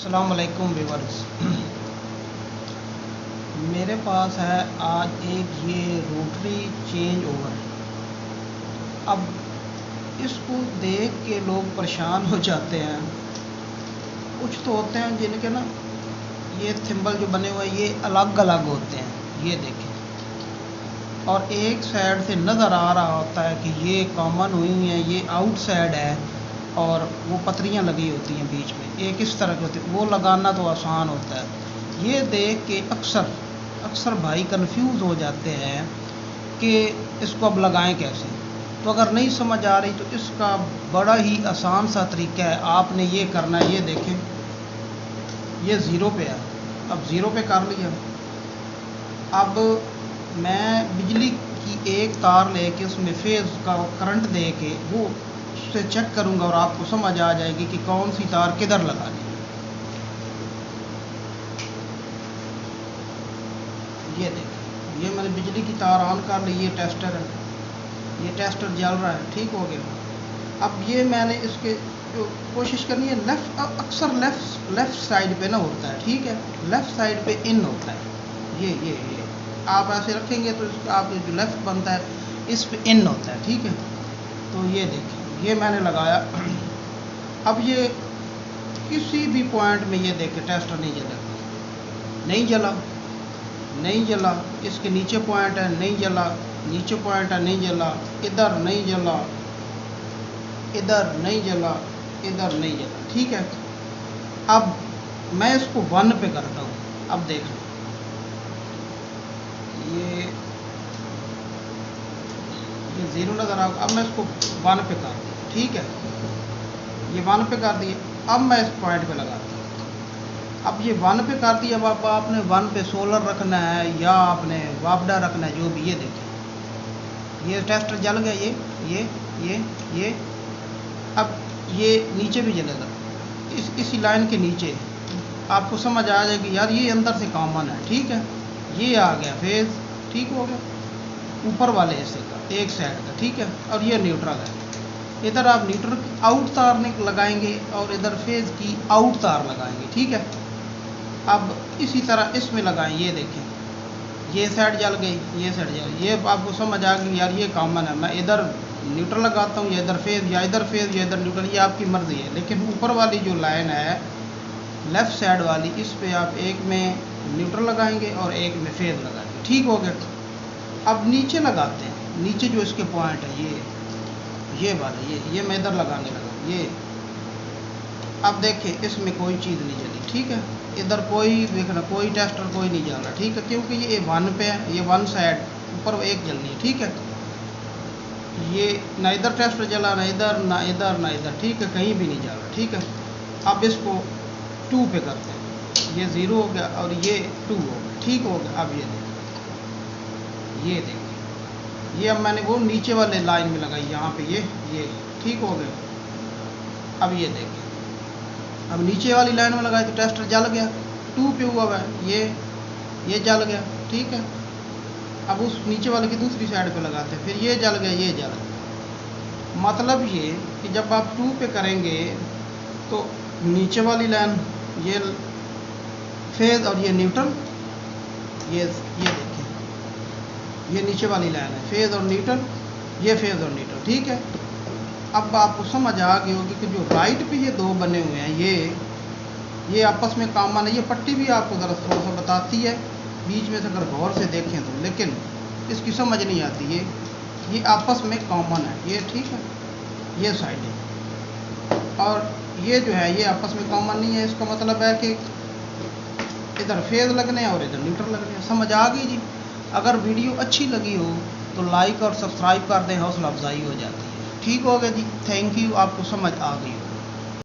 अस्सलाम वालेकुम व्यूअर्स। मेरे पास है आज एक ये रोटरी चेंज ओवर। अब इसको देख के लोग परेशान हो जाते हैं। कुछ तो होते हैं जिनके ना ये थिम्बल जो बने हुए हैं ये अलग अलग होते हैं, ये देखें, और एक साइड से नज़र आ रहा होता है कि ये कॉमन हुई हुई है, ये आउट साइड है, और वो पतरियाँ लगी होती हैं बीच में, एक इस तरह की होती है। वो लगाना तो आसान होता है। ये देख के अक्सर भाई कंफ्यूज हो जाते हैं कि इसको अब लगाएं कैसे। तो अगर नहीं समझ आ रही तो इसका बड़ा ही आसान सा तरीका है। आपने ये करना है, ये देखें, ये ज़ीरो पे है। अब ज़ीरो पे कर लिया। अब मैं बिजली की एक तार लेके उसमें फेज़ का करंट दे के वो उससे चेक करूंगा और आपको समझ आ जाएगी कि कौन सी तार किधर लगानी है। ये देखिए, ये मैंने बिजली की तार ऑन कर ली। ये टेस्टर है, ये टेस्टर जल रहा है, ठीक हो गया। अब ये मैंने इसके जो कोशिश करनी है, अक्सर लेफ़्ट साइड पे ना होता है, ठीक है, लेफ़्ट साइड पे इन होता है। ये आप ऐसे रखेंगे तो आप जो लेफ़्ट बनता है इस पे इन होता है, ठीक है। तो ये देखिए, ये मैंने लगाया। अब ये किसी भी पॉइंट में ये देखें टेस्टर नहीं जला, नहीं जला। इसके नीचे पॉइंट है, नहीं जला। नीचे पॉइंट है, नहीं जला। इधर नहीं जला, इधर नहीं जला, इधर नहीं जला, ठीक है। अब मैं इसको 1 पे करता हूँ। अब देख लो, ये 0 नज़र आ। अब मैं इसको 1 पे कर दूँ, ठीक है। ये 1 पे कर दिए। अब मैं इस पॉइंट पे लगाता हूँ। अब ये 1 पे कर दिया। अब आपने 1 पे सोलर रखना है या आपने वापडा रखना है, जो भी। ये देखें, ये टेस्टर जल गया। ये अब ये नीचे भी जलेगा, इसी लाइन के नीचे। आपको समझ आ जाएगी यार ये अंदर से कॉमन है, ठीक है। ये आ गया फेज़, ठीक हो गया ऊपर वाले हिस्से का, एक साइड का, ठीक है। और ये न्यूट्रल है। इधर आप न्यूट्रल की आउट तार लगाएंगे और इधर फेज़ की आउट तार लगाएंगे, ठीक है। अब इसी तरह इसमें लगाएं। ये देखें, ये साइड जल गई, ये साइड जल गई। ये आपको समझ आ गई यार ये कॉमन है। मैं इधर न्यूट्रल लगाता हूँ, या इधर फेज़, या इधर फेज़, या इधर न्यूट्रल, ये आपकी मर्ज़ी है। लेकिन ऊपर वाली जो लाइन है लेफ़्ट साइड वाली, इस पे आप एक में न्यूट्रल लगाएंगे और एक में फेज़ लगाएंगे, ठीक हो गया। अब नीचे लगाते हैं, नीचे जो इसके पॉइंट है ये वाला, ये मैं इधर लगाने लगा। ये अब देखें, इसमें कोई चीज़ नहीं जली, ठीक है। इधर कोई देखना, कोई टेस्टर कोई नहीं जल रहा, ठीक है, क्योंकि ये 1 पे है। ये 1 साइड ऊपर एक जलनी है, ठीक है। ये ना इधर टेस्टर जला, ना इधर, ना इधर, ना इधर, ठीक है, कहीं भी नहीं जल रहा, ठीक है। अब इसको 2 पे करते हैं। ये 0 हो गया और ये 2 हो गया, ठीक हो गया। अब ये देखिए, ये अब मैंने वो नीचे वाले लाइन में लगाई, यहाँ पे ये ठीक हो गया। अब ये देखिए, अब नीचे वाली लाइन में लगाए तो टेस्टर जल गया, 2 पे हुआ है, ये जल गया, ठीक है। अब उस नीचे वाले की दूसरी साइड पे लगाते हैं, फिर ये जल गया, ये जल गया। मतलब ये कि जब आप 2 पे करेंगे तो नीचे वाली लाइन ये फेज़ और ये न्यूट्रल, ये देखिए, ये नीचे वाली लाइन है फेज़ और न्यूट्रल, ये फेज़ और न्यूट्रल, ठीक है। अब आपको समझ आ गई होगी कि जो राइट पे ये 2 बने हुए हैं, ये आपस में कॉमन है। ये पट्टी भी आपको ज़रा थोड़ा सा बताती है बीच में से, अगर गौर से देखें तो, लेकिन इसकी समझ नहीं आती। ये आपस में कॉमन है, ये ठीक है, ये साइड है। और ये जो है ये आपस में कॉमन नहीं है। इसका मतलब है कि इधर फेज़ लगने हैं और इधर न्यूट्रल लगने हैं। समझ आ गई जी। अगर वीडियो अच्छी लगी हो तो लाइक और सब्सक्राइब कर दें, हौसला अफजाई हो जाती है, ठीक हो गया जी। थैंक यू, आपको समझ आ गई।